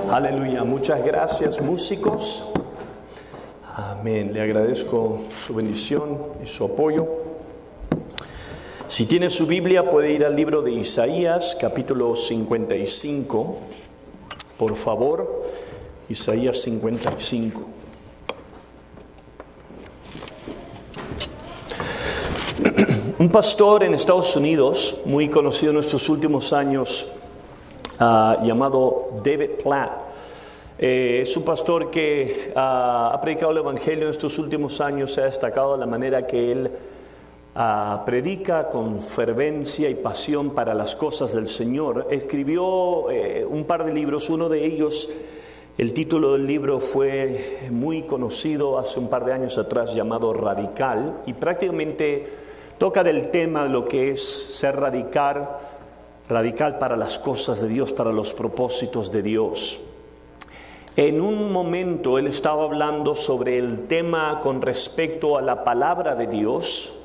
Aleluya, muchas gracias músicos. Amén, le agradezco su bendición y su apoyo. Si tiene su Biblia puede ir al libro de Isaías, capítulo 55. Por favor, Isaías 55. Un pastor en Estados Unidos, muy conocido en estos últimos años, llamado David Platt. Es un pastor que ha predicado el Evangelio en estos últimos años. Se ha destacado de la manera que él predica con fervencia y pasión para las cosas del Señor. Escribió un par de libros. Uno de ellos, el título del libro fue muy conocido hace un par de años atrás, llamado Radical, y prácticamente toca del tema de lo que es ser radical para las cosas de Dios, para los propósitos de Dios. En un momento él estaba hablando sobre el tema con respecto a la palabra de Dios,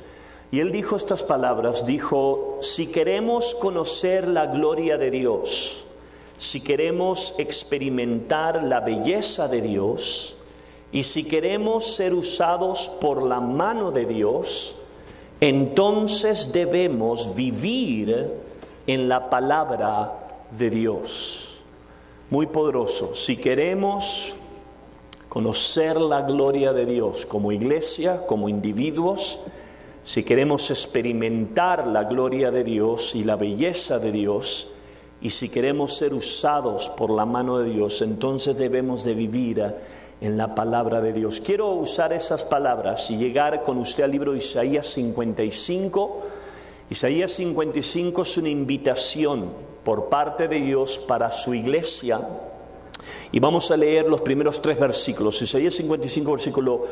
y él dijo estas palabras, dijo: si queremos conocer la gloria de Dios, si queremos experimentar la belleza de Dios, y si queremos ser usados por la mano de Dios, entonces debemos vivir en la palabra de Dios. Muy poderoso. Si queremos conocer la gloria de Dios como iglesia, como individuos, si queremos experimentar la gloria de Dios y la belleza de Dios, y si queremos ser usados por la mano de Dios, entonces debemos de vivir en la palabra de Dios. Quiero usar esas palabras y llegar con usted al libro de Isaías 55. Isaías 55 es una invitación por parte de Dios para su iglesia. Y vamos a leer los primeros 3 versículos. Isaías 55, versículo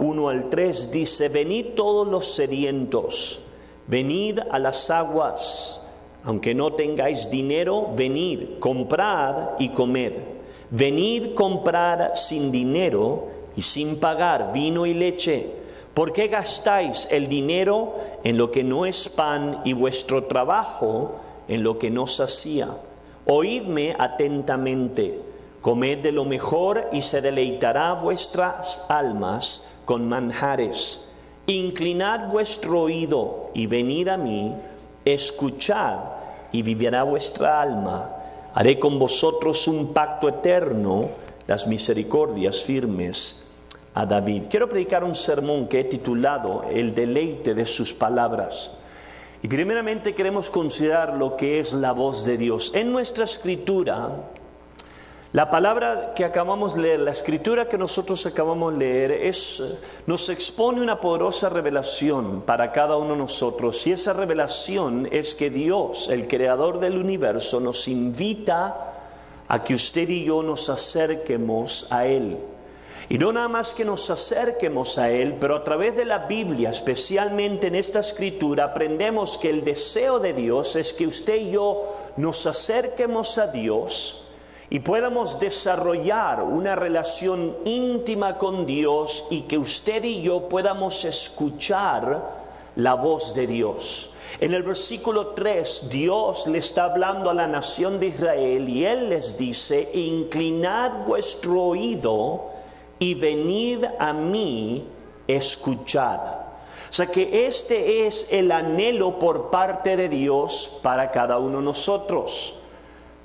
1 al 3, dice: venid todos los sedientos, venid a las aguas. Aunque no tengáis dinero, venid, comprad y comed. Venid, comprar sin dinero y sin pagar vino y leche. ¿Por qué gastáis el dinero en lo que no es pan y vuestro trabajo en lo que no sacía? Oídme atentamente, comed de lo mejor y se deleitará vuestras almas con manjares. Inclinad vuestro oído y venid a mí, escuchad y vivirá vuestra alma. Haré con vosotros un pacto eterno, las misericordias firmes a David. Quiero predicar un sermón que he titulado El deleite de sus palabras. Y primeramente queremos considerar lo que es la voz de Dios. En nuestra escritura, la palabra que acabamos de leer, la escritura que nosotros acabamos de leer, nos expone una poderosa revelación para cada uno de nosotros. Y esa revelación es que Dios, el creador del universo, nos invita a que usted y yo nos acerquemos a Él. Y no nada más que nos acerquemos a Él, pero a través de la Biblia, especialmente en esta escritura, aprendemos que el deseo de Dios es que usted y yo nos acerquemos a Dios y podamos desarrollar una relación íntima con Dios, y que usted y yo podamos escuchar la voz de Dios. En el versículo 3, Dios le está hablando a la nación de Israel y Él les dice: inclinad vuestro oído y venid a mí, escuchad. O sea que este es el anhelo por parte de Dios para cada uno de nosotros.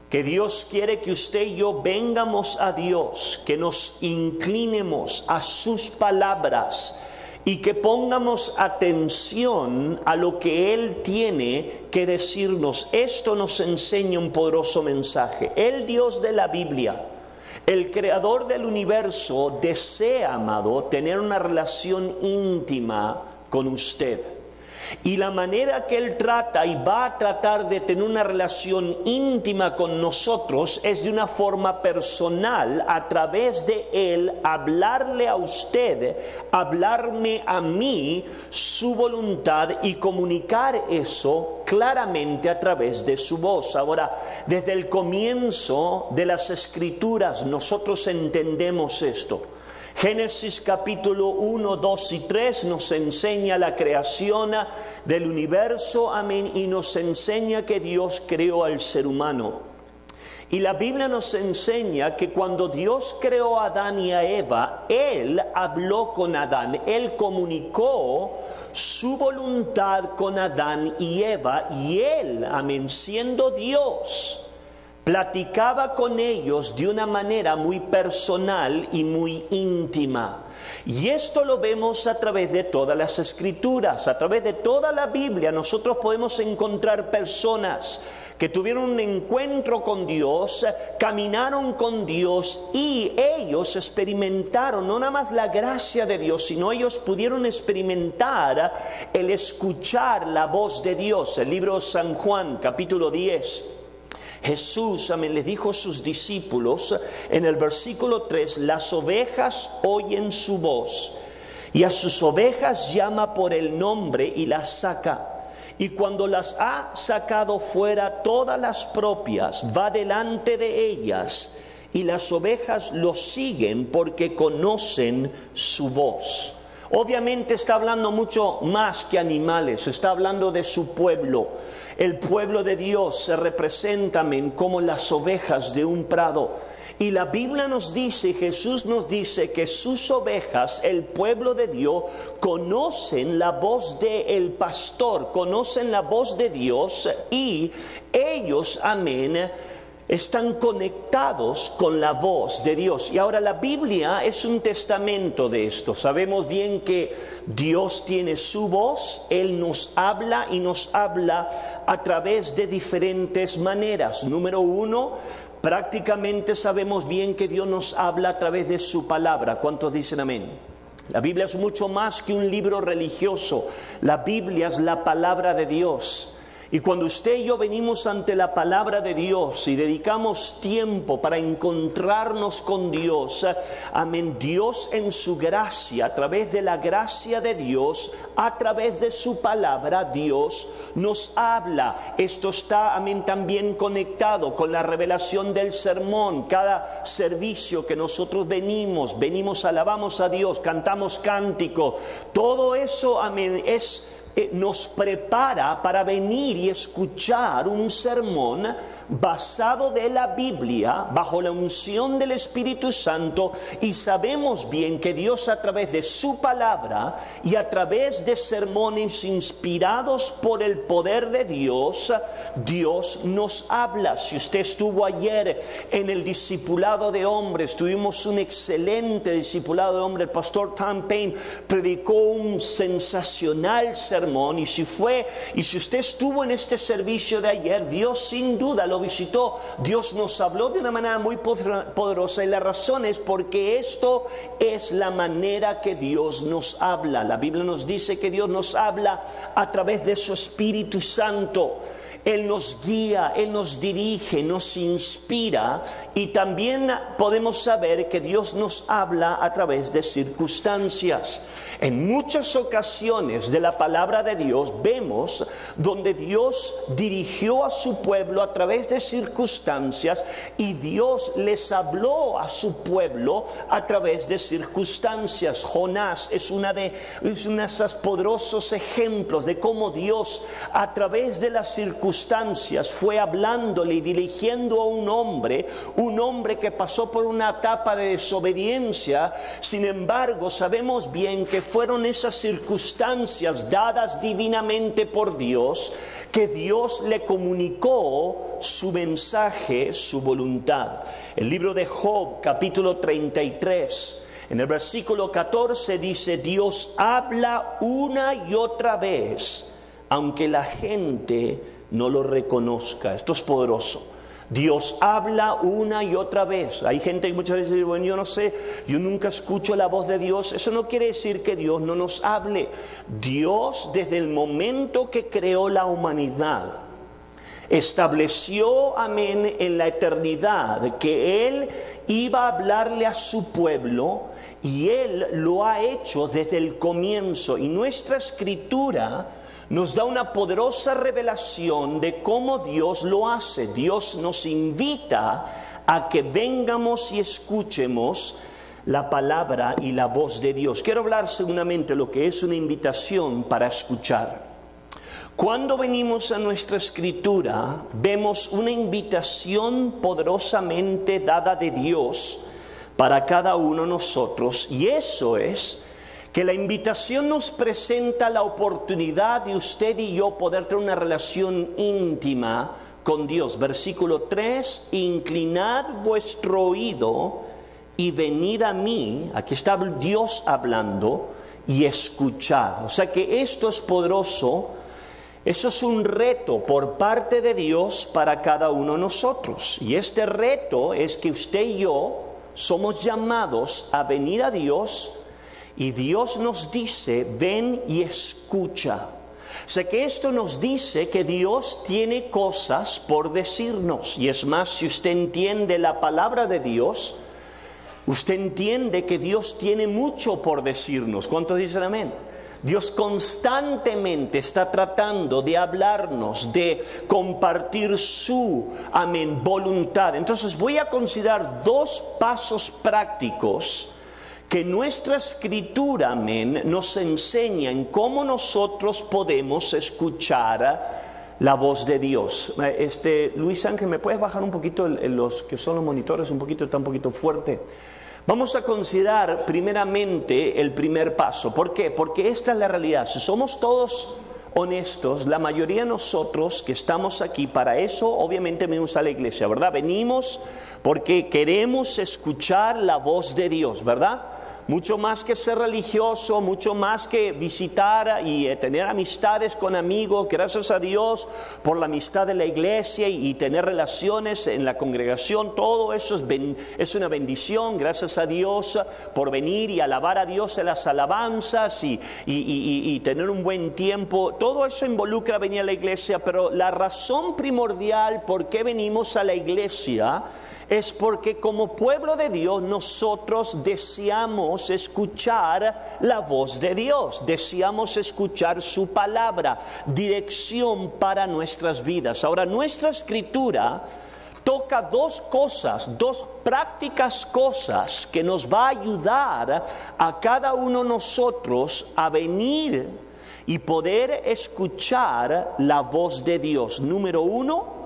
Que Dios quiere que usted y yo vengamos a Dios, que nos inclinemos a sus palabras y que pongamos atención a lo que Él tiene que decirnos. Esto nos enseña un poderoso mensaje. El Dios de la Biblia, el creador del universo, desea, amado, tener una relación íntima con usted. Y la manera que Él trata y va a tratar de tener una relación íntima con nosotros es de una forma personal, a través de Él hablarle a usted, hablarme a mí su voluntad y comunicar eso claramente a través de su voz. Ahora, desde el comienzo de las Escrituras nosotros entendemos esto. Génesis capítulo 1, 2 y 3 nos enseña la creación del universo, amén, y nos enseña que Dios creó al ser humano. Y la Biblia nos enseña que cuando Dios creó a Adán y a Eva, Él habló con Adán, Él comunicó su voluntad con Adán y Eva, y Él, amén, siendo Dios, platicaba con ellos de una manera muy personal y muy íntima. Y esto lo vemos a través de todas las Escrituras, a través de toda la Biblia. Nosotros podemos encontrar personas que tuvieron un encuentro con Dios, caminaron con Dios y ellos experimentaron no nada más la gracia de Dios, sino ellos pudieron experimentar el escuchar la voz de Dios. El libro de San Juan, capítulo 10. Jesús, amén, les dijo a sus discípulos en el versículo 3, las ovejas oyen su voz y a sus ovejas llama por el nombre y las saca. Y cuando las ha sacado fuera todas las propias, va delante de ellas y las ovejas lo siguen porque conocen su voz. Obviamente está hablando mucho más que animales, está hablando de su pueblo. El pueblo de Dios se representa como las ovejas de un prado. Y la Biblia nos dice, Jesús nos dice que sus ovejas, el pueblo de Dios, conocen la voz del pastor, conocen la voz de Dios y ellos, amén, están conectados con la voz de Dios. Y ahora la Biblia es un testamento de esto. Sabemos bien que Dios tiene su voz, Él nos habla y nos habla a través de diferentes maneras. Número uno, prácticamente sabemos bien que Dios nos habla a través de su palabra. ¿Cuántos dicen amén? La Biblia es mucho más que un libro religioso. La Biblia es la palabra de Dios. Y cuando usted y yo venimos ante la palabra de Dios y dedicamos tiempo para encontrarnos con Dios, amén, Dios en su gracia, a través de la gracia de Dios, a través de su palabra, Dios nos habla. Esto está, amén, también conectado con la revelación del sermón. Cada servicio que nosotros venimos, alabamos a Dios, cantamos cántico, todo eso, amén, nos prepara para venir y escuchar un sermón basado de la Biblia, bajo la unción del Espíritu Santo, y sabemos bien que Dios a través de su palabra y a través de sermones inspirados por el poder de Dios, Dios nos habla. Si usted estuvo ayer en el discipulado de hombres, tuvimos un excelente discipulado de hombres. El pastor Tom Payne predicó un sensacional sermón, y si usted estuvo en este servicio de ayer, Dios sin duda lo visitó. Dios nos habló de una manera muy poderosa, y la razón es porque esto es la manera que Dios nos habla. La Biblia nos dice que Dios nos habla a través de su Espíritu Santo. Él nos guía, Él nos dirige, nos inspira, y también podemos saber que Dios nos habla a través de circunstancias. En muchas ocasiones de la palabra de Dios vemos donde Dios dirigió a su pueblo a través de circunstancias, y Dios les habló a su pueblo a través de circunstancias. Jonás es uno de esos poderosos ejemplos de cómo Dios a través de las circunstancias fue hablándole y dirigiendo a un hombre que pasó por una etapa de desobediencia. Sin embargo, sabemos bien que fueron esas circunstancias dadas divinamente por Dios, que Dios le comunicó su mensaje, su voluntad. El libro de Job, capítulo 33, en el versículo 14 dice: Dios habla una y otra vez, aunque la gente no lo reconozca. Esto es poderoso. Dios habla una y otra vez. Hay gente que muchas veces dice: bueno, yo no sé, yo nunca escucho la voz de Dios. Eso no quiere decir que Dios no nos hable. Dios, desde el momento que creó la humanidad, estableció, amén, en la eternidad que Él iba a hablarle a su pueblo, y Él lo ha hecho desde el comienzo. Y nuestra escritura nos da una poderosa revelación de cómo Dios lo hace. Dios nos invita a que vengamos y escuchemos la palabra y la voz de Dios. Quiero hablar seguramente lo que es una invitación para escuchar. Cuando venimos a nuestra escritura, vemos una invitación poderosamente dada de Dios para cada uno de nosotros, y eso es que la invitación nos presenta la oportunidad de usted y yo poder tener una relación íntima con Dios. Versículo 3, inclinad vuestro oído y venid a mí, aquí está Dios hablando, y escuchad. O sea que esto es poderoso. Eso es un reto por parte de Dios para cada uno de nosotros. Y este reto es que usted y yo somos llamados a venir a Dios, y Dios nos dice, ven y escucha. O sea que esto nos dice que Dios tiene cosas por decirnos. Y es más, si usted entiende la palabra de Dios, usted entiende que Dios tiene mucho por decirnos. ¿Cuántos dicen amén? Dios constantemente está tratando de hablarnos, de compartir su, amén, voluntad. Entonces voy a considerar 2 pasos prácticos que nuestra escritura, amén, nos enseña en cómo nosotros podemos escuchar la voz de Dios. Luis Ángel, ¿me puedes bajar un poquito los que son los monitores? Está un poquito fuerte. Vamos a considerar primeramente el primer paso. ¿Por qué? Porque esta es la realidad. Si somos todos honestos, la mayoría de nosotros que estamos aquí, para eso obviamente venimos a la iglesia, ¿verdad? Venimos porque queremos escuchar la voz de Dios, ¿verdad? Mucho más que ser religioso, mucho más que visitar y tener amistades con amigos. Gracias a Dios por la amistad de la iglesia y tener relaciones en la congregación. Todo eso es una bendición. Gracias a Dios por venir y alabar a Dios en las alabanzas y tener un buen tiempo. Todo eso involucra venir a la iglesia, pero la razón primordial por qué venimos a la iglesia es porque como pueblo de Dios nosotros deseamos escuchar la voz de Dios, deseamos escuchar su palabra, dirección para nuestras vidas. Ahora, nuestra escritura toca 2 cosas, 2 prácticas cosas que nos va a ayudar a cada uno de nosotros a venir y poder escuchar la voz de Dios. Número 1,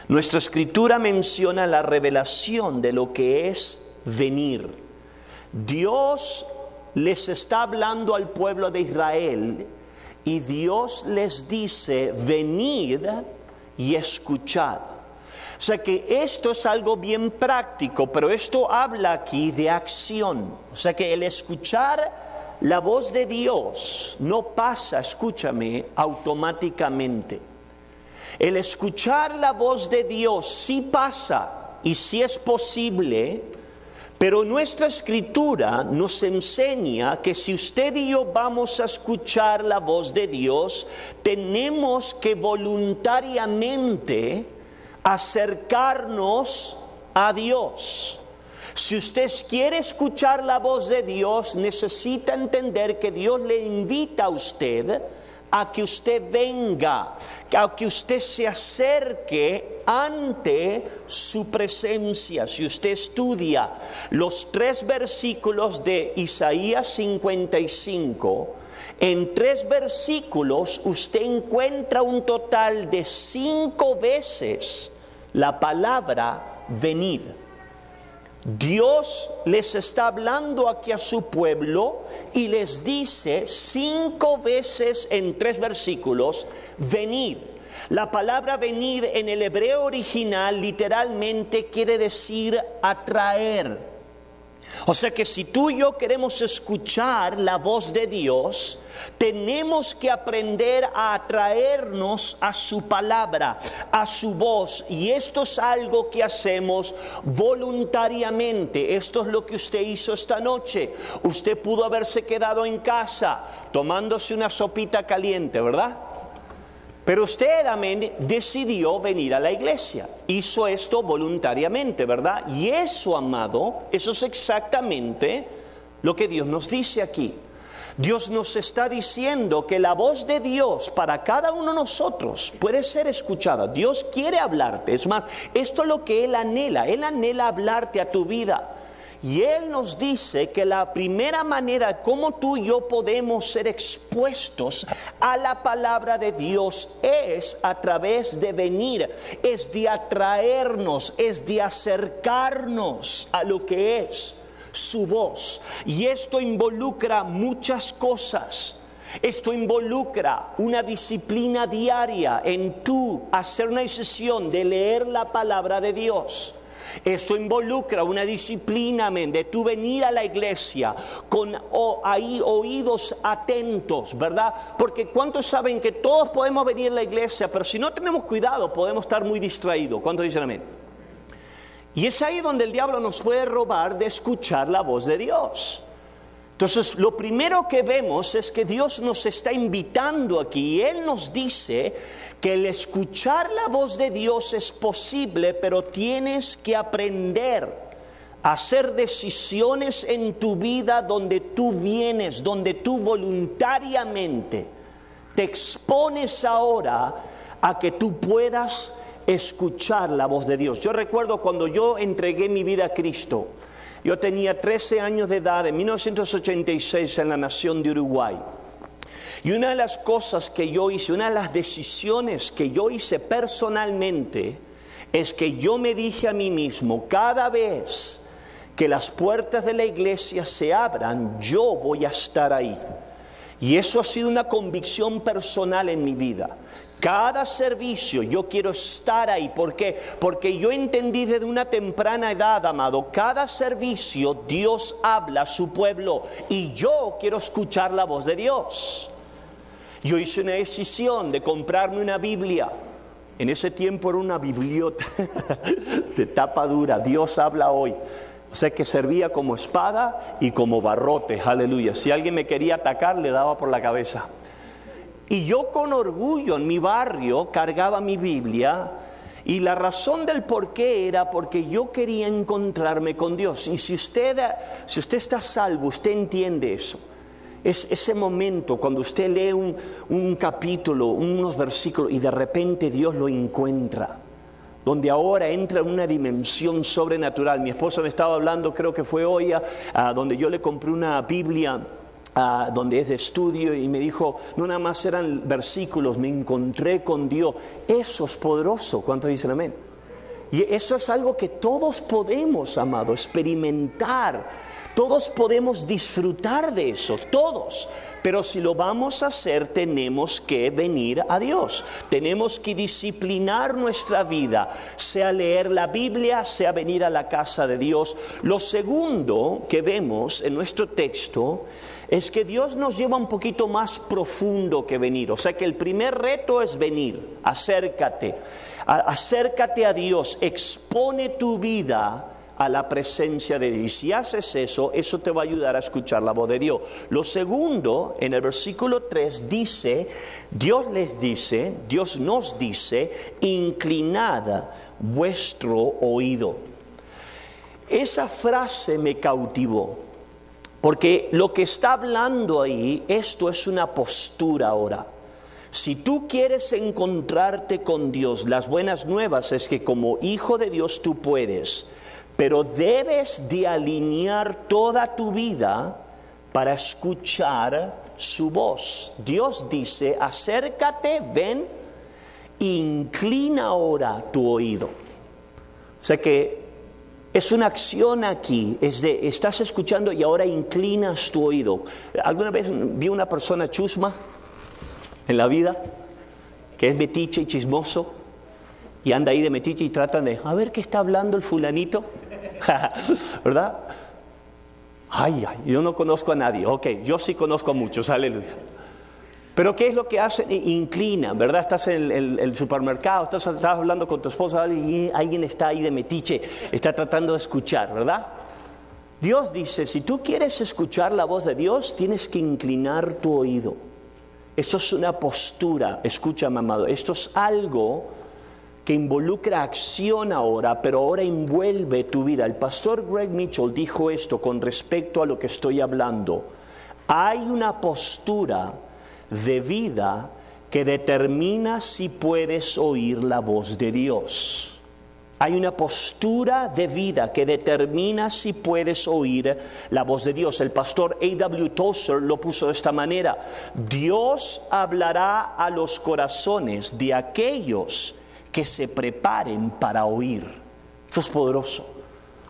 nuestra escritura menciona la revelación de lo que es venir. Dios les está hablando al pueblo de Israel y Dios les dice, venid y escuchad. O sea que esto es algo bien práctico, pero esto habla aquí de acción. O sea que el escuchar la voz de Dios no pasa, escúchame, automáticamente. El escuchar la voz de Dios sí pasa y sí es posible, pero nuestra escritura nos enseña que si usted y yo vamos a escuchar la voz de Dios, tenemos que voluntariamente acercarnos a Dios. Si usted quiere escuchar la voz de Dios, necesita entender que Dios le invita a usted a que usted venga, a que usted se acerque ante su presencia. Si usted estudia los 3 versículos de Isaías 55, en 3 versículos usted encuentra un total de 5 veces la palabra venid. Dios les está hablando aquí a su pueblo y les dice 5 veces en 3 versículos, venid. La palabra venid en el hebreo original literalmente quiere decir atraer. O sea que si tú y yo queremos escuchar la voz de Dios, tenemos que aprender a atraernos a su palabra, a su voz. Y esto es algo que hacemos voluntariamente. Esto es lo que usted hizo esta noche. Usted pudo haberse quedado en casa tomándose una sopita caliente, ¿verdad? Pero usted, amén, decidió venir a la iglesia. Hizo esto voluntariamente, ¿verdad? Y eso, amado, eso es exactamente lo que Dios nos dice aquí. Dios nos está diciendo que la voz de Dios para cada uno de nosotros puede ser escuchada. Dios quiere hablarte. Es más, esto es lo que Él anhela. Él anhela hablarte a tu vida. Y Él nos dice que la primera manera como tú y yo podemos ser expuestos a la palabra de Dios es a través de venir, es de atraernos, es de acercarnos a lo que es su voz. Y esto involucra muchas cosas. Esto involucra una disciplina diaria en tú hacer una decisión de leer la palabra de Dios. Eso involucra una disciplina de tú venir a la iglesia con ahí oídos atentos, ¿verdad? Porque ¿cuántos saben que todos podemos venir a la iglesia, pero si no tenemos cuidado podemos estar muy distraídos? ¿Cuántos dicen amén? Y es ahí donde el diablo nos puede robar de escuchar la voz de Dios. Entonces, lo primero que vemos es que Dios nos está invitando aquí. Y Él nos dice que el escuchar la voz de Dios es posible, pero tienes que aprender a hacer decisiones en tu vida donde tú vienes, donde tú voluntariamente te expones ahora a que tú puedas escuchar la voz de Dios. Yo recuerdo cuando yo entregué mi vida a Cristo. Yo tenía 13 años de edad en 1986 en la nación de Uruguay. Y una de las cosas que yo hice, una de las decisiones que yo hice personalmente, es que yo me dije a mí mismo, cada vez que las puertas de la iglesia se abran, yo voy a estar ahí. Y eso ha sido una convicción personal en mi vida. Cada servicio yo quiero estar ahí. ¿Por qué? Porque yo entendí desde una temprana edad, amado, cada servicio Dios habla a su pueblo y yo quiero escuchar la voz de Dios. Yo hice una decisión de comprarme una Biblia. En ese tiempo era una bibliota de tapa dura. Dios habla hoy. O sea que servía como espada y como barrote, aleluya. Si alguien me quería atacar, le daba por la cabeza. Y yo con orgullo en mi barrio cargaba mi Biblia. Y la razón del por qué era porque yo quería encontrarme con Dios. Y si usted está salvo, usted entiende eso. Es ese momento cuando usted lee un capítulo, unos versículos y de repente Dios lo encuentra. Donde ahora entra en una dimensión sobrenatural. Mi esposa me estaba hablando, creo que fue hoy, donde yo le compré una Biblia, donde es de estudio, y me dijo, no nada más eran versículos, me encontré con Dios. Eso es poderoso. ¿Cuántos dicen amén? Y eso es algo que todos podemos, amado, experimentar. Todos podemos disfrutar de eso, todos. Pero si lo vamos a hacer, tenemos que venir a Dios. Tenemos que disciplinar nuestra vida, sea leer la Biblia, sea venir a la casa de Dios. Lo segundo que vemos en nuestro texto es que Dios nos lleva un poquito más profundo que venir. O sea que el primer reto es venir, acércate. Acércate a Dios, expone tu vida a la presencia de Dios. Y si haces eso, eso te va a ayudar a escuchar la voz de Dios. Lo segundo, en el versículo 3 dice, Dios nos dice, inclinad vuestro oído. Esa frase me cautivó, porque lo que está hablando ahí, esto es una postura ahora. Si tú quieres encontrarte con Dios, las buenas nuevas es que como hijo de Dios tú puedes, pero debes de alinear toda tu vida para escuchar su voz. Dios dice, acércate, ven, inclina ahora tu oído. O sea que es una acción aquí, estás escuchando y ahora inclinas tu oído. ¿Alguna vez vi una persona chusma en la vida, que es metiche y chismoso, y anda ahí de metiche y tratan de, a ver qué está hablando el fulanito? ¿Verdad? Ay, yo no conozco a nadie. Ok, yo sí conozco a muchos, aleluya. Pero ¿qué es lo que hacen? Inclinan, ¿verdad? Estás en el supermercado, estás hablando con tu esposa y alguien está ahí de metiche, está tratando de escuchar, ¿verdad? Dios dice, si tú quieres escuchar la voz de Dios, tienes que inclinar tu oído. Esto es una postura, escúchame, amado, esto es algo que involucra acción ahora, pero ahora envuelve tu vida. El pastor Greg Mitchell dijo esto con respecto a lo que estoy hablando. Hay una postura de vida que determina si puedes oír la voz de Dios. Hay una postura de vida que determina si puedes oír la voz de Dios. El pastor A.W. Tozer lo puso de esta manera: Dios hablará a los corazones de aquellos que se preparen para oír. Esto es poderoso.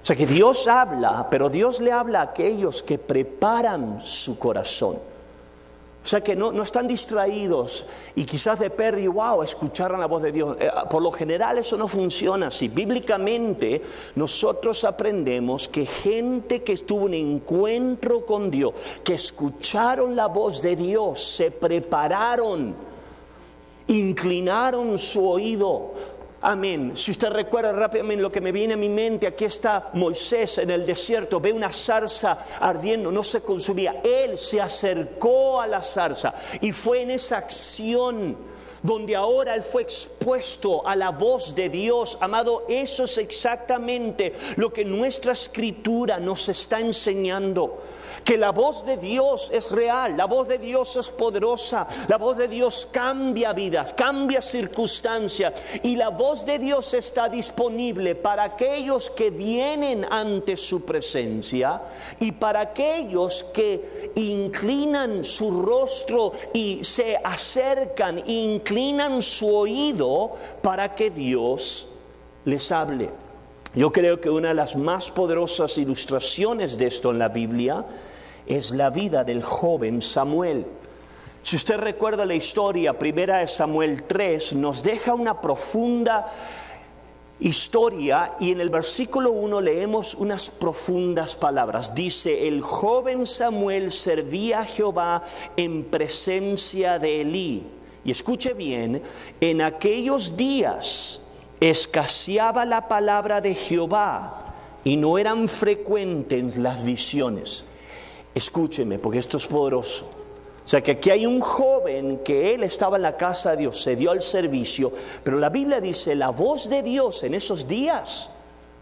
O sea que Dios habla, pero Dios le habla a aquellos que preparan su corazón. O sea que no están distraídos y quizás de pérdida, wow, escucharon la voz de Dios. Por lo general eso no funciona así. Bíblicamente nosotros aprendemos que gente que estuvo en encuentro con Dios, que escucharon la voz de Dios, se prepararon, inclinaron su oído. Amén. Si usted recuerda rápidamente lo que me viene a mi mente, aquí está Moisés en el desierto, ve una zarza ardiendo, no se consumía. Él se acercó a la zarza y fue en esa acción donde ahora él fue expuesto a la voz de Dios. Amado, eso es exactamente lo que nuestra escritura nos está enseñando. Que la voz de Dios es real, la voz de Dios es poderosa, la voz de Dios cambia vidas, cambia circunstancias, y la voz de Dios está disponible para aquellos que vienen ante su presencia y para aquellos que inclinan su rostro y se acercan, inclinan su oído para que Dios les hable. Yo creo que una de las más poderosas ilustraciones de esto en la Biblia es la vida del joven Samuel. Si usted recuerda la historia, 1 Samuel 3 nos deja una profunda historia, y en el versículo 1 leemos unas profundas palabras. Dice: el joven Samuel servía a Jehová en presencia de Elí. Y escuche bien, en aquellos días escaseaba la palabra de Jehová y no eran frecuentes las visiones. Escúcheme, porque esto es poderoso. O sea que aquí hay un joven que él estaba en la casa de Dios, se dio al servicio, pero la Biblia dice, la voz de Dios en esos días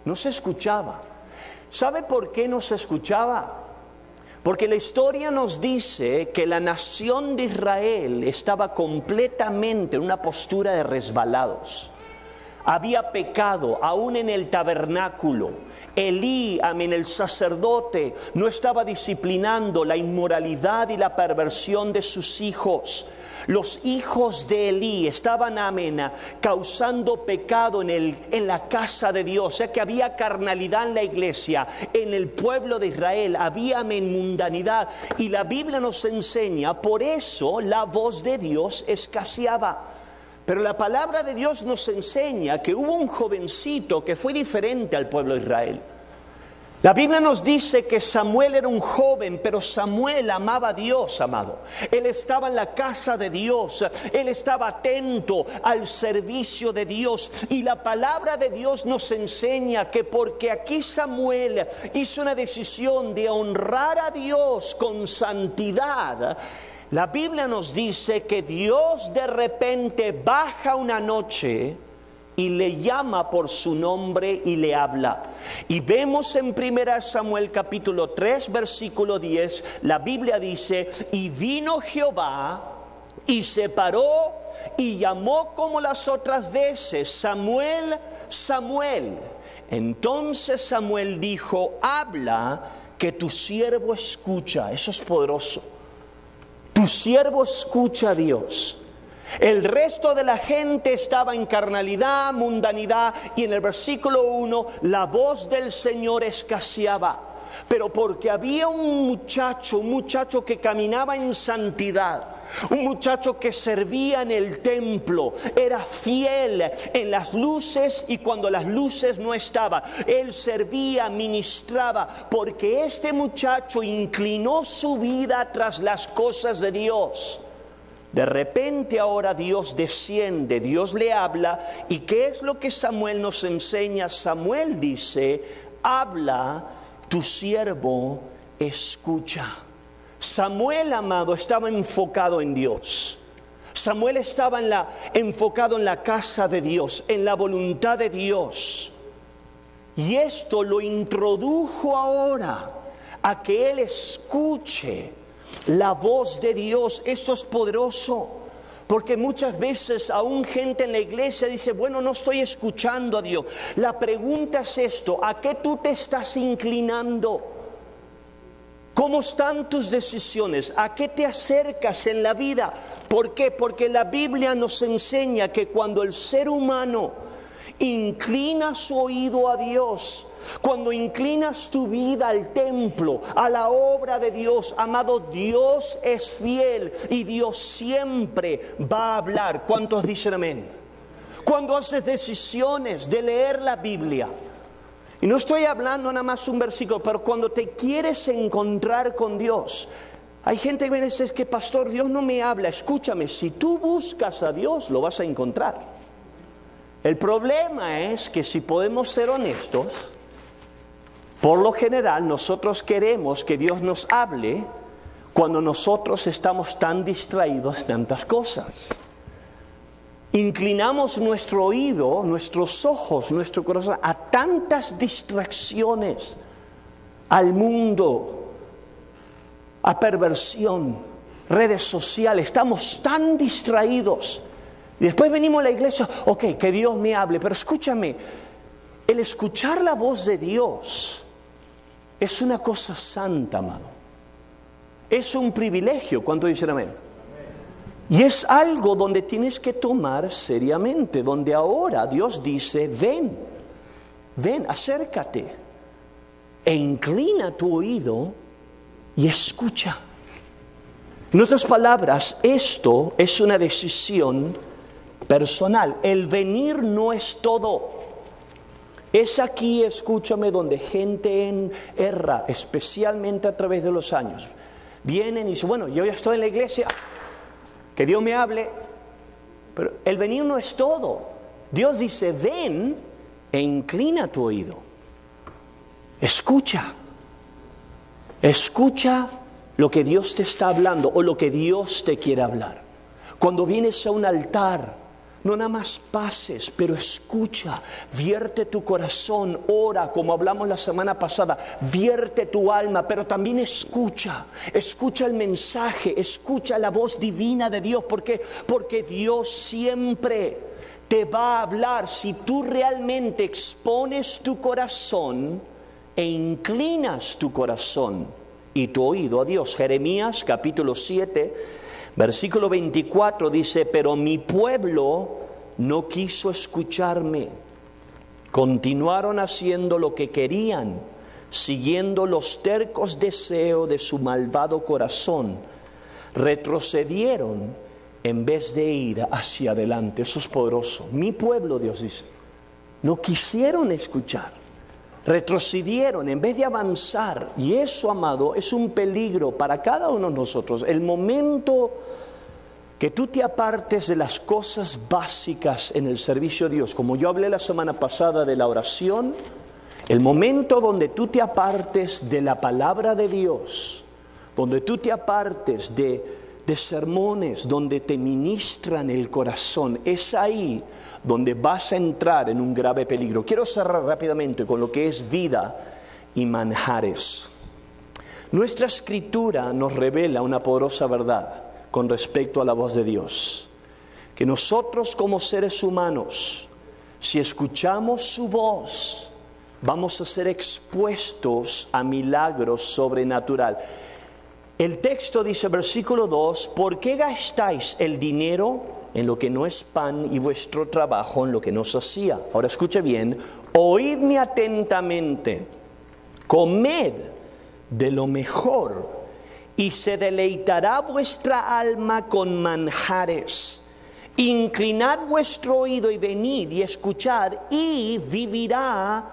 no se escuchaba. ¿Sabe por qué no se escuchaba? Porque la historia nos dice que la nación de Israel estaba completamente en una postura de resbalados. Había pecado aún en el tabernáculo. Elí, amén, el sacerdote, no estaba disciplinando la inmoralidad y la perversión de sus hijos. Los hijos de Elí estaban, amén, causando pecado en la casa de Dios. O sea que había carnalidad en la iglesia, en el pueblo de Israel, había, amén, mundanidad. Y la Biblia nos enseña, por eso la voz de Dios escaseaba. Pero la palabra de Dios nos enseña que hubo un jovencito que fue diferente al pueblo de Israel. La Biblia nos dice que Samuel era un joven, pero Samuel amaba a Dios, amado. Él estaba en la casa de Dios, él estaba atento al servicio de Dios. Y la palabra de Dios nos enseña que porque aquí Samuel hizo una decisión de honrar a Dios con santidad, la Biblia nos dice que Dios de repente baja una noche y le llama por su nombre y le habla. Y vemos en 1 Samuel capítulo 3 versículo 10, la Biblia dice: y vino Jehová y se paró y llamó como las otras veces: Samuel, Samuel. Entonces Samuel dijo: habla, que tu siervo escucha. Eso es poderoso. Tu siervo escucha a Dios. El resto de la gente estaba en carnalidad, mundanidad, y en el versículo 1 la voz del Señor escaseaba. Pero porque había un muchacho que caminaba en santidad, un muchacho que servía en el templo, era fiel en las luces y cuando las luces no estaban, él servía, ministraba, porque este muchacho inclinó su vida tras las cosas de Dios. De repente ahora Dios desciende, Dios le habla, y ¿qué es lo que Samuel nos enseña? Samuel dice: habla, tu siervo escucha. Samuel, amado, estaba enfocado en Dios. Samuel estaba enfocado en la casa de Dios, en la voluntad de Dios. Y esto lo introdujo ahora a que él escuche la voz de Dios. Esto es poderoso, Porque muchas veces aún gente en la iglesia dice, bueno, no estoy escuchando a Dios. La pregunta es esto, ¿a qué tú te estás inclinando? ¿Cómo están tus decisiones? ¿A qué te acercas en la vida? ¿Por qué? Porque la Biblia nos enseña que cuando el ser humano inclina su oído a Dios, cuando inclinas tu vida al templo, a la obra de Dios, amado, Dios es fiel y Dios siempre va a hablar. ¿Cuántos dicen amén? Cuando haces decisiones de leer la Biblia, y no estoy hablando nada más un versículo, pero cuando te quieres encontrar con Dios, hay gente que me dice, es que pastor, Dios no me habla. Escúchame, si tú buscas a Dios, lo vas a encontrar. El problema es que si podemos ser honestos, por lo general nosotros queremos que Dios nos hable cuando nosotros estamos tan distraídos de tantas cosas. Inclinamos nuestro oído, nuestros ojos, nuestro corazón a tantas distracciones, al mundo, a perversión, redes sociales. Estamos tan distraídos. Y después venimos a la iglesia, ok, que Dios me hable. Pero escúchame, el escuchar la voz de Dios es una cosa santa, amado. Es un privilegio. ¿Cuánto dicen amén? Y es algo donde tienes que tomar seriamente, donde ahora Dios dice, ven, acércate e inclina tu oído y escucha. En otras palabras, esto es una decisión personal. El venir no es todo. Es aquí, escúchame, donde gente erra, especialmente a través de los años. Vienen y dicen, bueno, yo ya estoy en la iglesia, que Dios me hable, pero el venir no es todo. Dios dice, ven e inclina tu oído. Escucha lo que Dios te está hablando o lo que Dios te quiere hablar. Cuando vienes a un altar, no nada más pases, pero escucha, vierte tu corazón, ora, como hablamos la semana pasada, vierte tu alma, pero también escucha el mensaje, escucha la voz divina de Dios, porque Dios siempre te va a hablar si tú realmente expones tu corazón e inclinas tu corazón y tu oído a Dios. Jeremías capítulo 7, versículo 24 dice, pero mi pueblo no quiso escucharme. Continuaron haciendo lo que querían, siguiendo los tercos deseos de su malvado corazón. Retrocedieron en vez de ir hacia adelante. Eso es poderoso. Mi pueblo, Dios dice, no quisieron escuchar. Retrocedieron en vez de avanzar. Y eso, amado, es un peligro para cada uno de nosotros. El momento que tú te apartes de las cosas básicas en el servicio a Dios, como yo hablé la semana pasada de la oración, el momento donde tú te apartes de la palabra de Dios, donde tú te apartes de sermones donde te ministran el corazón, es ahí donde vas a entrar en un grave peligro. Quiero cerrar rápidamente con lo que es vida y manjares. Nuestra escritura nos revela una poderosa verdad con respecto a la voz de Dios, que nosotros como seres humanos, si escuchamos su voz, vamos a ser expuestos a milagros sobrenaturales. El texto dice, versículo 2, ¿por qué gastáis el dinero en lo que no es pan y vuestro trabajo en lo que no sacía? Ahora escuche bien, oídme atentamente, comed de lo mejor y se deleitará vuestra alma con manjares. Inclinad vuestro oído y venid y escuchad y vivirá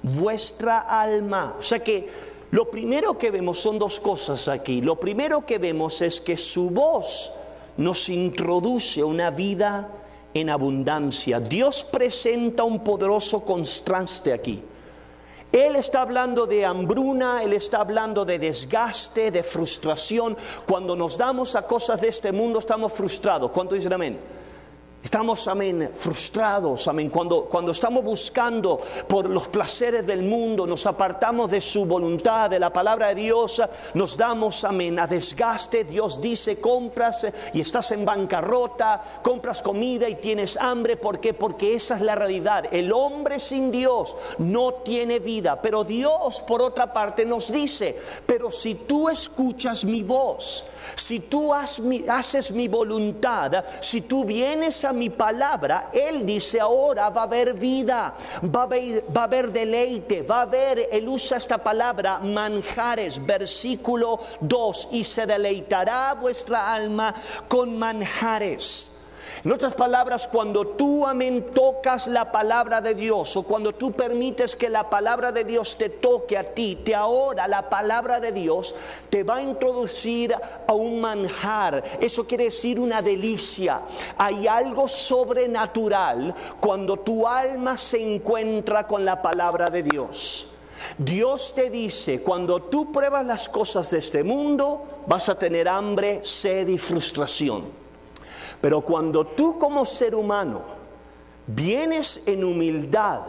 vuestra alma. O sea que lo primero que vemos son dos cosas aquí. Lo primero que vemos es que su voz nos introduce una vida en abundancia. Dios presenta un poderoso contraste aquí. Él está hablando de hambruna, Él está hablando de desgaste, de frustración. Cuando nos damos a cosas de este mundo estamos frustrados. ¿Cuánto dicen amén? Estamos, amén, frustrados, amén. Cuando estamos buscando por los placeres del mundo, nos apartamos de su voluntad, de la palabra de Dios, nos damos, amén, a desgaste. Dios dice, compras y estás en bancarrota, compras comida y tienes hambre. ¿Por qué? Porque esa es la realidad. El hombre sin Dios no tiene vida. Pero Dios, por otra parte, nos dice, pero si tú escuchas mi voz, si tú haces mi voluntad, si tú vienes a mi palabra, Él dice, ahora va a haber vida, va a haber deleite, va a haber, Él usa esta palabra, manjares, versículo 2, y se deleitará vuestra alma con manjares. En otras palabras, cuando tú, amén, tocas la palabra de Dios, o cuando tú permites que la palabra de Dios te toque a ti, ahora la palabra de Dios te va a introducir a un manjar. Eso quiere decir una delicia. Hay algo sobrenatural cuando tu alma se encuentra con la palabra de Dios. Dios te dice, cuando tú pruebas las cosas de este mundo, vas a tener hambre, sed y frustración. Pero cuando tú como ser humano vienes en humildad,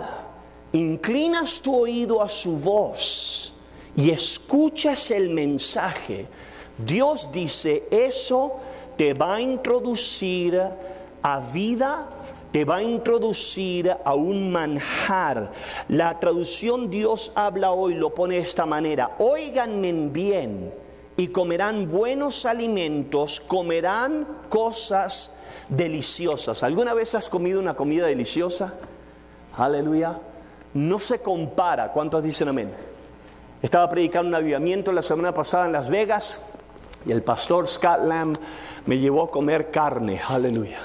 inclinas tu oído a su voz y escuchas el mensaje, Dios dice, eso te va a introducir a vida, te va a introducir a un manjar. La traducción Dios habla hoy lo pone de esta manera: óiganme bien y comerán buenos alimentos, comerán cosas deliciosas. ¿Alguna vez has comido una comida deliciosa? Aleluya. No se compara. ¿Cuántos dicen amén? Estaba predicando un avivamiento la semana pasada en Las Vegas y el pastor Scott Lamb me llevó a comer carne. Aleluya.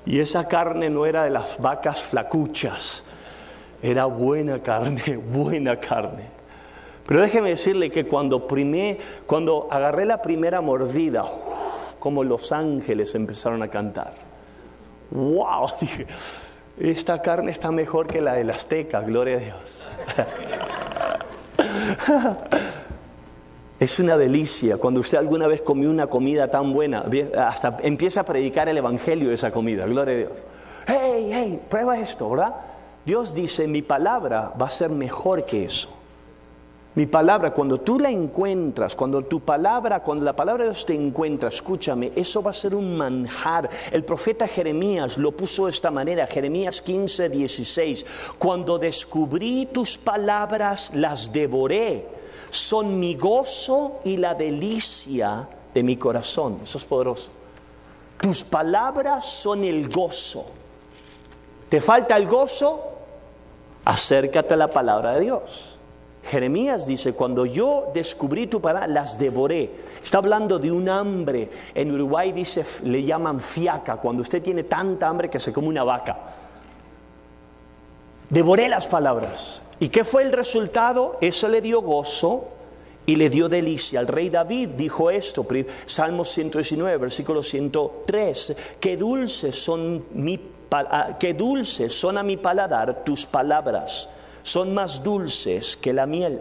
Y esa carne no era de las vacas flacuchas, era buena carne, buena carne. Pero déjeme decirle que cuando agarré la primera mordida, como los ángeles empezaron a cantar. ¡Wow! Dije, esta carne está mejor que la del Azteca, gloria a Dios. Es una delicia. Cuando usted alguna vez comió una comida tan buena, hasta empieza a predicar el evangelio de esa comida, gloria a Dios. ¡Hey, prueba esto!, ¿verdad? Dios dice, mi palabra va a ser mejor que eso. Mi palabra, cuando tú la encuentras, cuando la palabra de Dios te encuentra, escúchame, eso va a ser un manjar. El profeta Jeremías lo puso de esta manera, Jeremías 15:16. Cuando descubrí tus palabras, las devoré. Son mi gozo y la delicia de mi corazón. Eso es poderoso. Tus palabras son el gozo. ¿Te falta el gozo? Acércate a la palabra de Dios. Jeremías dice, cuando yo descubrí tu palabra, las devoré. Está hablando de un hambre. En Uruguay dice, le llaman fiaca, cuando usted tiene tanta hambre que se come una vaca. Devoré las palabras. ¿Y qué fue el resultado? Eso le dio gozo y le dio delicia. El rey David dijo esto, Salmo 119, versículo 103, qué dulces son a mi paladar tus palabras, son más dulces que la miel.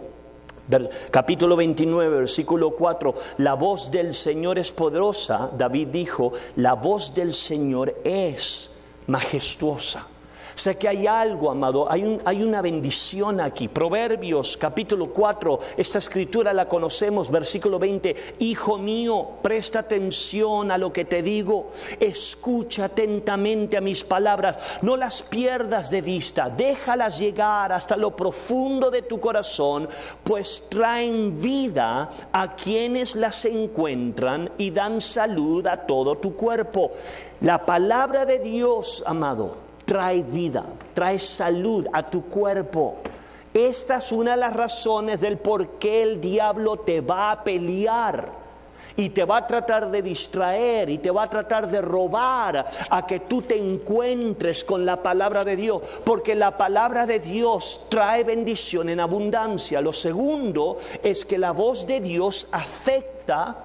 Capítulo 29, versículo 4, la voz del Señor es poderosa. David dijo, la voz del Señor es majestuosa. O sea que hay algo, amado, hay una bendición aquí. Proverbios capítulo 4, esta escritura la conocemos, versículo 20. Hijo mío, presta atención a lo que te digo, escucha atentamente a mis palabras, no las pierdas de vista, déjalas llegar hasta lo profundo de tu corazón, pues traen vida a quienes las encuentran y dan salud a todo tu cuerpo. La palabra de Dios, amado, trae vida, trae salud a tu cuerpo. Esta es una de las razones del por qué el diablo te va a pelear y te va a tratar de distraer y te va a tratar de robar a que tú te encuentres con la palabra de Dios, porque la palabra de Dios trae bendición en abundancia. Lo segundo es que la voz de Dios afecta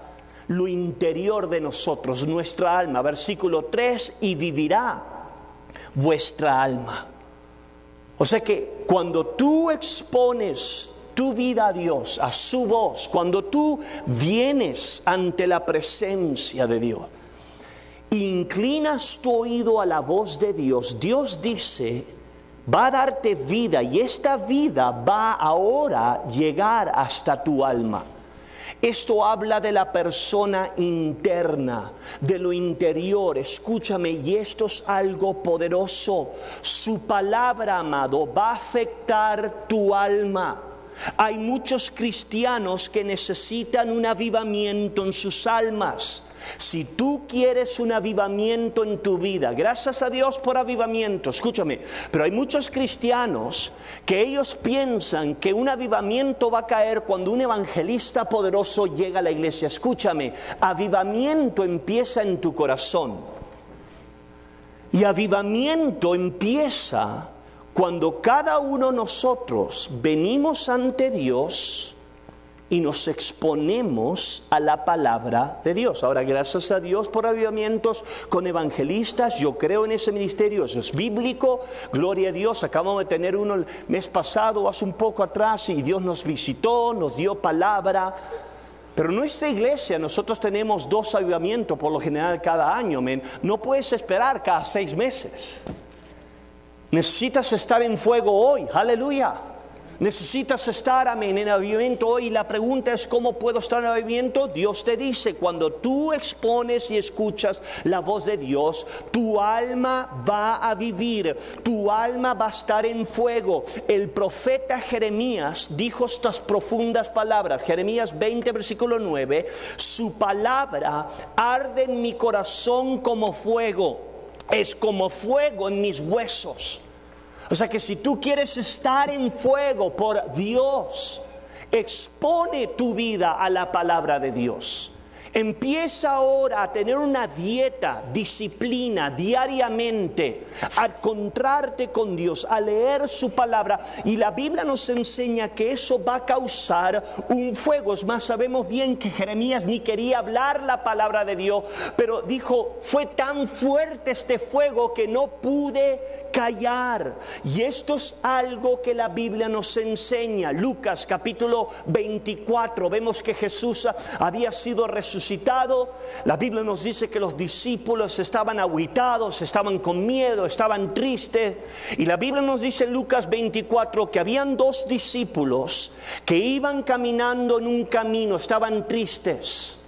lo interior de nosotros, nuestra alma. Versículo 3, y vivirá vuestra alma. O sea que cuando tú expones tu vida a Dios, a su voz, cuando tú vienes ante la presencia de Dios inclinas tu oído a la voz de Dios, Dios dice, va a darte vida y esta vida va ahora a llegar hasta tu alma. Esto habla de la persona interna, de lo interior. Escúchame, y esto es algo poderoso. Su palabra, amado, va a afectar tu alma. Hay muchos cristianos que necesitan un avivamiento en sus almas. Si tú quieres un avivamiento en tu vida, gracias a Dios por avivamiento, escúchame, pero hay muchos cristianos que ellos piensan que un avivamiento va a caer cuando un evangelista poderoso llega a la iglesia. Escúchame, avivamiento empieza en tu corazón. Y avivamiento empieza cuando cada uno de nosotros venimos ante Dios y nos exponemos a la palabra de Dios. Ahora, gracias a Dios por avivamientos con evangelistas. Yo creo en ese ministerio, eso es bíblico. Gloria a Dios. Acabamos de tener uno el mes pasado, hace un poco atrás, y Dios nos visitó, nos dio palabra. Pero en nuestra iglesia nosotros tenemos 2 avivamientos por lo general cada año. No puedes esperar cada 6 meses. Necesitas estar en fuego hoy. Aleluya. Necesitas estar, amén, en avivamiento hoy. Y la pregunta es, ¿cómo puedo estar en avivamiento? Dios te dice, cuando tú expones y escuchas la voz de Dios, tu alma va a vivir, tu alma va a estar en fuego. El profeta Jeremías dijo estas profundas palabras, Jeremías 20, versículo 9, su palabra arde en mi corazón como fuego, es como fuego en mis huesos. O sea que si tú quieres estar en fuego por Dios, expone tu vida a la palabra de Dios. Empieza ahora a tener una dieta, disciplina diariamente, a encontrarte con Dios, a leer su palabra. Y la Biblia nos enseña que eso va a causar un fuego. Es más, sabemos bien que Jeremías ni quería hablar la palabra de Dios, pero dijo, fue tan fuerte este fuego que no pude callar. Y esto es algo que la Biblia nos enseña. Lucas capítulo 24, vemos que Jesús había sido resucitado. La Biblia nos dice que los discípulos estaban agüitados, estaban con miedo, estaban tristes. Y la Biblia nos dice en Lucas 24 que habían 2 discípulos que iban caminando en un camino, estaban tristes.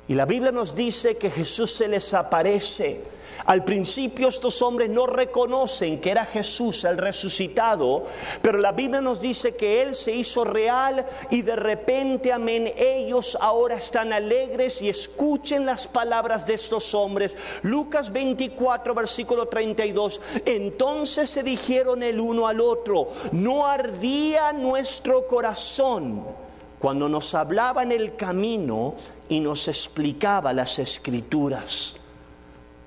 Y la Biblia nos dice que Jesús se les aparece. Al principio estos hombres no reconocen que era Jesús el resucitado, pero la Biblia nos dice que Él se hizo real y de repente, amén, ellos ahora están alegres y escuchen las palabras de estos hombres. Lucas 24, versículo 32, entonces se dijeron el uno al otro, ¿no ardía nuestro corazón cuando nos hablaba en el camino y nos explicaba las Escrituras?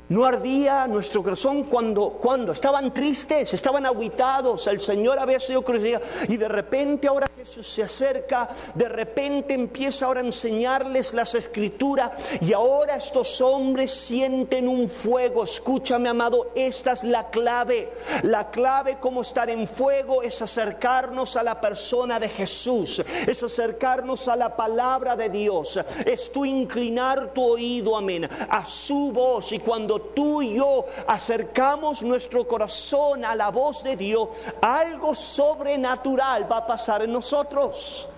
¿No ardía nuestro corazón cuando estaban tristes, estaban agüitados? El Señor había sido crucificado y de repente ahora Jesús se acerca, de repente empieza ahora a enseñarles las Escrituras y ahora estos hombres sienten un fuego. Escúchame, amado, esta es la clave. La clave como estar en fuego es acercarnos a la persona de Jesús, es acercarnos a la palabra de Dios, es tú inclinar tu oído, amén, a su voz. Y cuando tú y yo acercamos nuestro corazón a la voz de Dios, algo sobrenatural va a pasar en nosotros.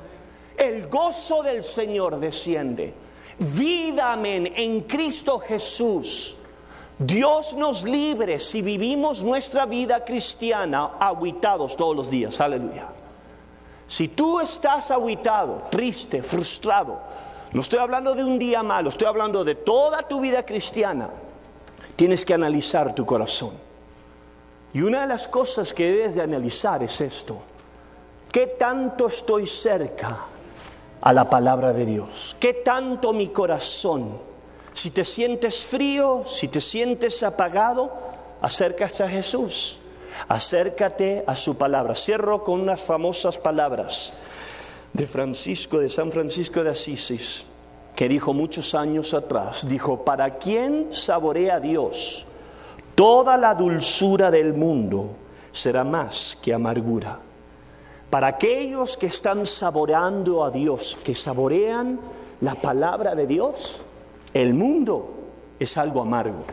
El gozo del Señor desciende. Vida, amén, en Cristo Jesús. Dios nos libre si vivimos nuestra vida cristiana agüitados todos los días. Aleluya. Si tú estás agüitado, triste, frustrado, no estoy hablando de un día malo, estoy hablando de toda tu vida cristiana. Tienes que analizar tu corazón. Y una de las cosas que debes de analizar es esto. ¿Qué tanto estoy cerca a la palabra de Dios? ¿Qué tanto mi corazón? Si te sientes frío, si te sientes apagado, acércate a Jesús. Acércate a su palabra. Cierro con unas famosas palabras de San Francisco de Asís, que dijo muchos años atrás, dijo, para quien saborea a Dios, toda la dulzura del mundo será más que amargura. Para aquellos que están saboreando a Dios, que saborean la palabra de Dios, el mundo es algo amargo.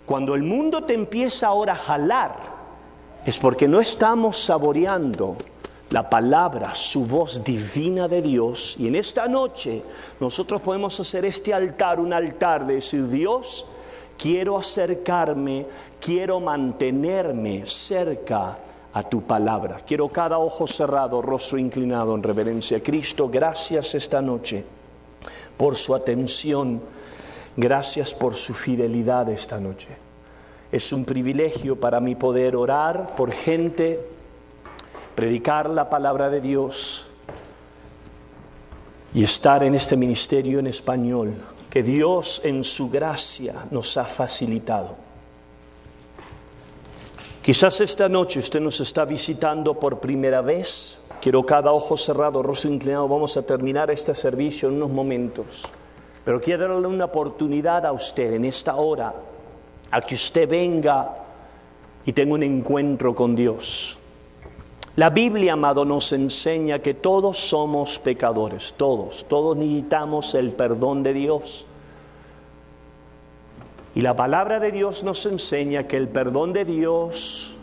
Cuando el mundo te empieza ahora a jalar, es porque no estamos saboreando la palabra, su voz divina de Dios. Y en esta noche nosotros podemos hacer este altar, un altar de decir: Dios, quiero acercarme, quiero mantenerme cerca a tu palabra. Quiero cada ojo cerrado, rostro inclinado en reverencia a Cristo. Gracias esta noche por su atención. Gracias por su fidelidad esta noche. Es un privilegio para mí poder orar por gente, predicar la palabra de Dios y estar en este ministerio en español que Dios en su gracia nos ha facilitado. Quizás esta noche usted nos está visitando por primera vez. Quiero cada ojo cerrado, rostro inclinado. Vamos a terminar este servicio en unos momentos, pero quiero darle una oportunidad a usted en esta hora a que usted venga y tenga un encuentro con Dios. La Biblia, amado, nos enseña que todos somos pecadores, todos necesitamos el perdón de Dios. Y la palabra de Dios nos enseña que el perdón de Dios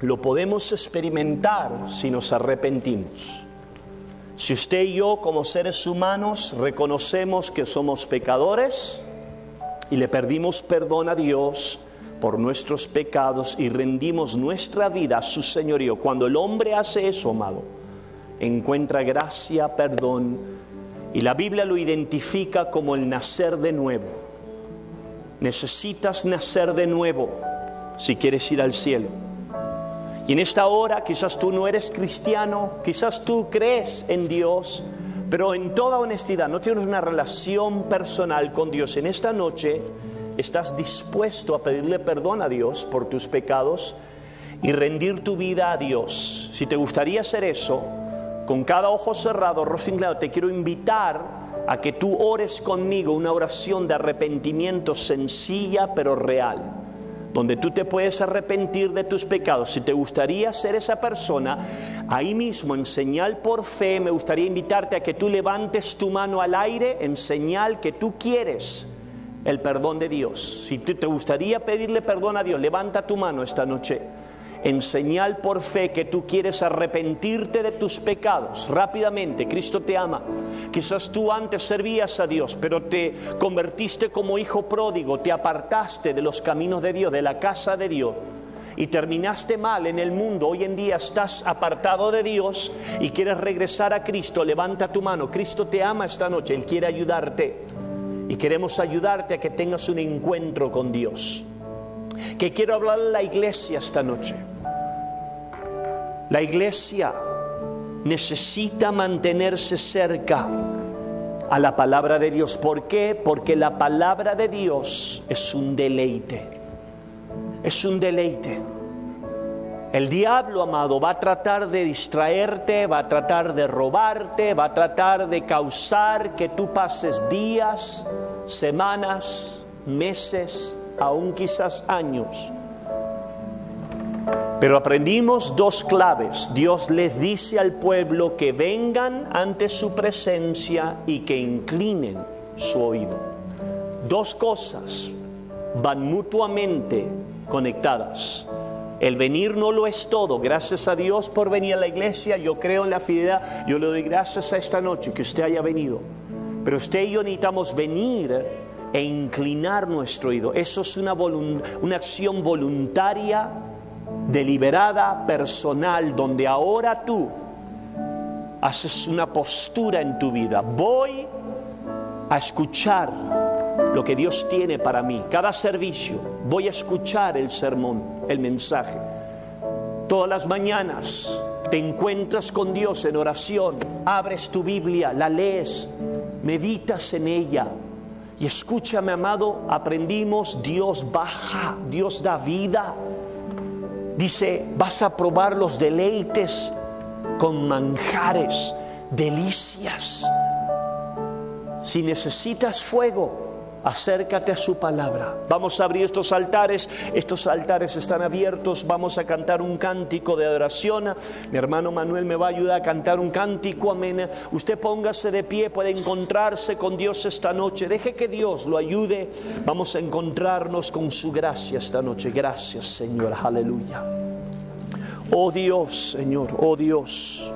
lo podemos experimentar si nos arrepentimos. Si usted y yo como seres humanos reconocemos que somos pecadores y le pedimos perdón a Dios por nuestros pecados y rendimos nuestra vida a su señorío, cuando el hombre hace eso, amado, encuentra gracia, perdón, y la Biblia lo identifica como el nacer de nuevo. Necesitas nacer de nuevo si quieres ir al cielo. Y en esta hora quizás tú no eres cristiano, quizás tú crees en Dios, pero en toda honestidad no tienes una relación personal con Dios. En esta noche estás dispuesto a pedirle perdón a Dios por tus pecados y rendir tu vida a Dios. Si te gustaría hacer eso, con cada ojo cerrado, rostro inclinado, te quiero invitar a que tú ores conmigo una oración de arrepentimiento sencilla pero real, donde tú te puedes arrepentir de tus pecados. Si te gustaría ser esa persona, ahí mismo en señal por fe, me gustaría invitarte a que tú levantes tu mano al aire en señal que tú quieres el perdón de Dios. Si te gustaría pedirle perdón a Dios, levanta tu mano esta noche en señal por fe que tú quieres arrepentirte de tus pecados. Rápidamente, Cristo te ama. Quizás tú antes servías a Dios, pero te convertiste como hijo pródigo, te apartaste de los caminos de Dios, de la casa de Dios, y terminaste mal en el mundo. Hoy en día estás apartado de Dios y quieres regresar a Cristo. Levanta tu mano. Cristo te ama esta noche, Él quiere ayudarte y queremos ayudarte a que tengas un encuentro con Dios. Que quiero hablar a la iglesia esta noche. La iglesia necesita mantenerse cerca a la palabra de Dios. ¿Por qué? Porque la palabra de Dios es un deleite. Es un deleite. El diablo, amado, va a tratar de distraerte, va a tratar de robarte, va a tratar de causar que tú pases días, semanas, meses, aún quizás años. Pero aprendimos dos claves. Dios les dice al pueblo que vengan ante su presencia y que inclinen su oído. Dos cosas van mutuamente conectadas. El venir no lo es todo. Gracias a Dios por venir a la iglesia. Yo creo en la fidelidad. Yo le doy gracias a esta noche que usted haya venido. Pero usted y yo necesitamos venir e inclinar nuestro oído. Eso es una acción voluntaria, deliberada, personal, donde ahora tú haces una postura en tu vida. Voy a escuchar lo que Dios tiene para mí. Cada servicio voy a escuchar el sermón, el mensaje. Todas las mañanas te encuentras con Dios en oración, abres tu Biblia, la lees, meditas en ella. Y escúchame, amado, aprendimos, Dios baja, Dios da vida. Dice, vas a probar los deleites con manjares, delicias. Si necesitas fuego, Acércate a su palabra. Vamos a abrir estos altares están abiertos. Vamos a cantar un cántico de adoración. Mi hermano Manuel me va a ayudar a cantar un cántico, amén. Usted póngase de pie, puede encontrarse con Dios esta noche. Deje que Dios lo ayude. Vamos a encontrarnos con su gracia esta noche. Gracias, Señor, aleluya. Oh Dios, Señor, oh Dios.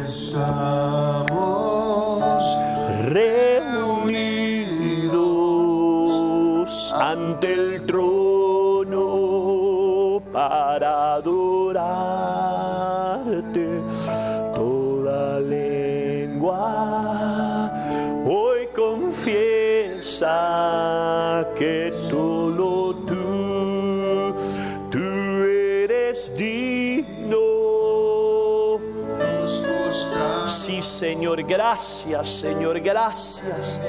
Estamos reunidos ante el trono para adorarte. Toda lengua hoy confiesa que solo tú eres digno. Sí, Señor, gracias, Señor, gracias.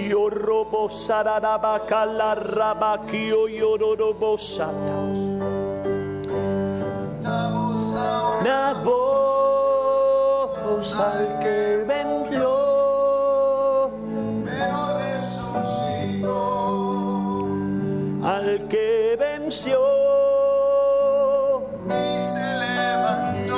Yo robo sararabacala rabaquio yororobo satas. Una voz al que venció, pero resucitó. al que venció. Y se levantó.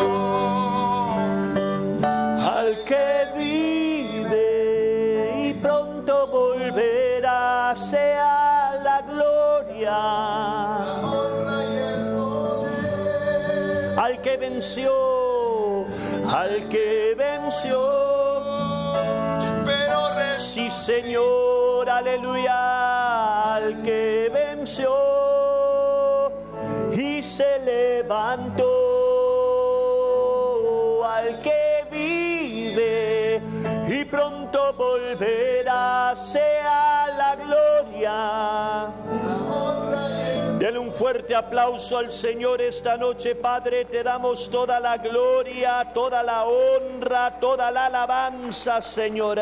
Al que vive y pronto volverá, sea la gloria. La honra y el poder. Al que venció, al que venció. Pero Sí, Señor, aleluya. Al que venció y se levantó. Al que vive y pronto volverá, sea la gloria. Denle un fuerte aplauso al Señor esta noche, Padre. Te damos toda la gloria, toda la honra, toda la alabanza, Señor.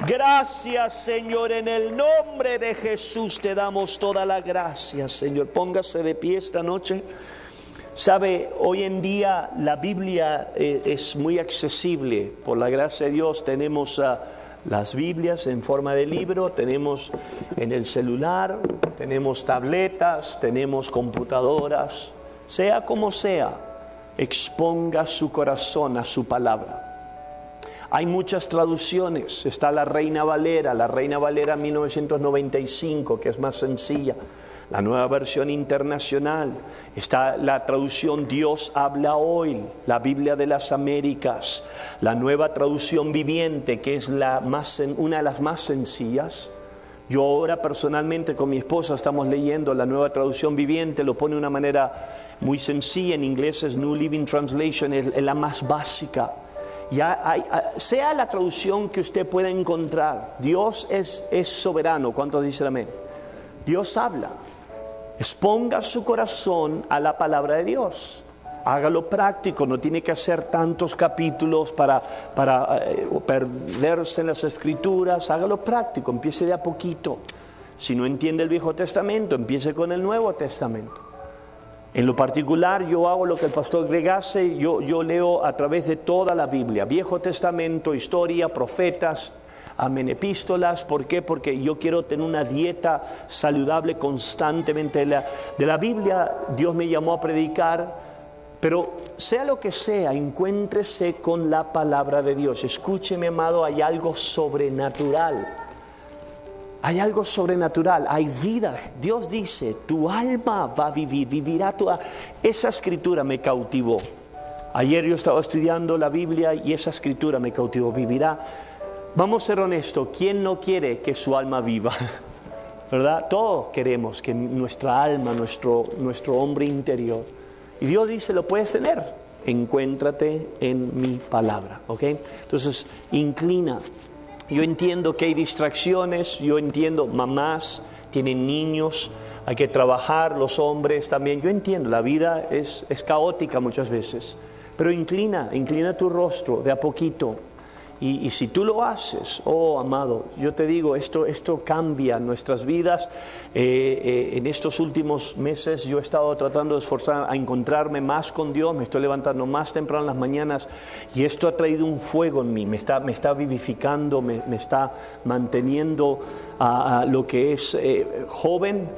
Gracias, Señor, en el nombre de Jesús te damos toda la gracia, Señor. Póngase de pie esta noche. Sabe, hoy en día la Biblia es muy accesible. Por la gracia de Dios tenemos las Biblias en forma de libro, tenemos en el celular, tenemos tabletas, tenemos computadoras. Sea como sea, exponga su corazón a su palabra. Hay muchas traducciones. Está la Reina Valera 1995, que es más sencilla. La Nueva Versión Internacional. Está la traducción Dios habla hoy, la Biblia de las Américas. La Nueva Traducción Viviente, que es una de las más sencillas. Yo ahora personalmente con mi esposa estamos leyendo la Nueva Traducción Viviente. Lo pone de una manera muy sencilla. En inglés es New Living Translation, es la más básica. Sea la traducción que usted pueda encontrar, Dios es soberano. ¿Cuántos dicen amén? Dios habla. Exponga su corazón a la palabra de Dios. Hágalo práctico. No tiene que hacer tantos capítulos para perderse en las escrituras. Hágalo práctico. Empiece de a poquito. Si no entiende el Viejo Testamento, empiece con el Nuevo Testamento. En lo particular, yo hago lo que el pastor Greg hace. Yo leo a través de toda la Biblia, Viejo Testamento, historia, profetas, amén, epístolas. ¿Por qué? Porque yo quiero tener una dieta saludable constantemente de la Biblia. Dios me llamó a predicar, pero sea lo que sea, encuéntrese con la palabra de Dios. Escúcheme, amado, hay algo sobrenatural. Hay algo sobrenatural, hay vida. Dios dice, tu alma va a vivir, vivirá toda. Esa escritura me cautivó. Ayer yo estaba estudiando la Biblia y esa escritura me cautivó, vivirá. Vamos a ser honestos, ¿quién no quiere que su alma viva? ¿Verdad? Todos queremos que nuestra alma, nuestro hombre interior. Y Dios dice, lo puedes tener. Encuéntrate en mi palabra, ¿ok? Entonces, inclina. Yo entiendo que hay distracciones, yo entiendo, mamás tienen niños, hay que trabajar, los hombres también. Yo entiendo, la vida es caótica muchas veces. Pero inclina tu rostro de a poquito. Y si tú lo haces, oh amado, yo te digo, esto cambia nuestras vidas. En estos últimos meses yo he estado tratando de esforzar a encontrarme más con Dios, me estoy levantando más temprano en las mañanas y esto ha traído un fuego en mí, me está vivificando, me está manteniendo a lo que es joven,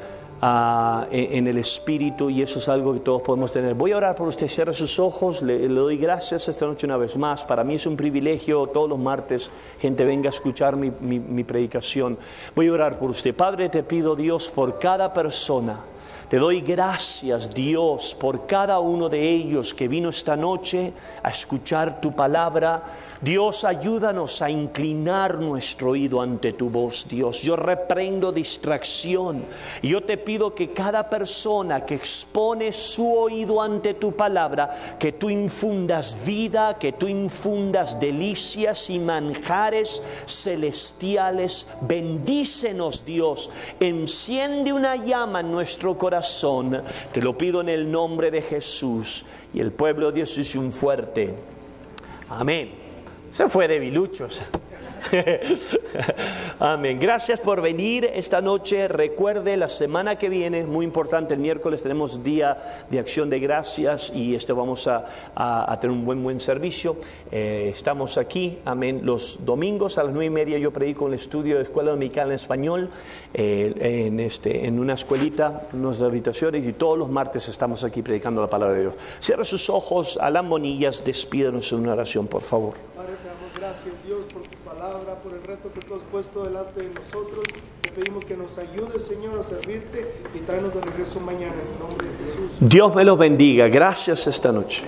en el espíritu, y eso es algo que todos podemos tener. Voy a orar por usted, cierre sus ojos, le doy gracias esta noche una vez más. Para mí es un privilegio, todos los martes gente venga a escuchar mi predicación. Voy a orar por usted. Padre, te pido, Dios, por cada persona. Te doy gracias, Dios, por cada uno de ellos que vino esta noche a escuchar tu palabra. Dios, ayúdanos a inclinar nuestro oído ante tu voz, Dios. Yo reprendo distracción. Y yo te pido que cada persona que expone su oído ante tu palabra, que tú infundas vida, que tú infundas delicias y manjares celestiales. Bendícenos, Dios. Enciende una llama en nuestro corazón. Te lo pido en el nombre de Jesús. Y el pueblo de Dios dice un fuerte amén. Se fue debiluchos. Amén. Gracias por venir esta noche. Recuerde, la semana que viene, muy importante, el miércoles tenemos día de acción de gracias y vamos a tener un buen servicio. Estamos aquí, amén. Los domingos a las 9:30 yo predico en el estudio de Escuela Dominical en Español, en una escuelita, en unas habitaciones, y todos los martes estamos aquí predicando la palabra de Dios. Cierra sus ojos, Alan Bonillas, despídanos en una oración, por favor. Padre, te damos gracias, Dios, por tu palabra, por el reto que tú has puesto delante de nosotros. Te pedimos que nos ayudes, Señor, a servirte y tráenos de regreso mañana en el nombre de Jesús. Dios me los bendiga. Gracias esta noche.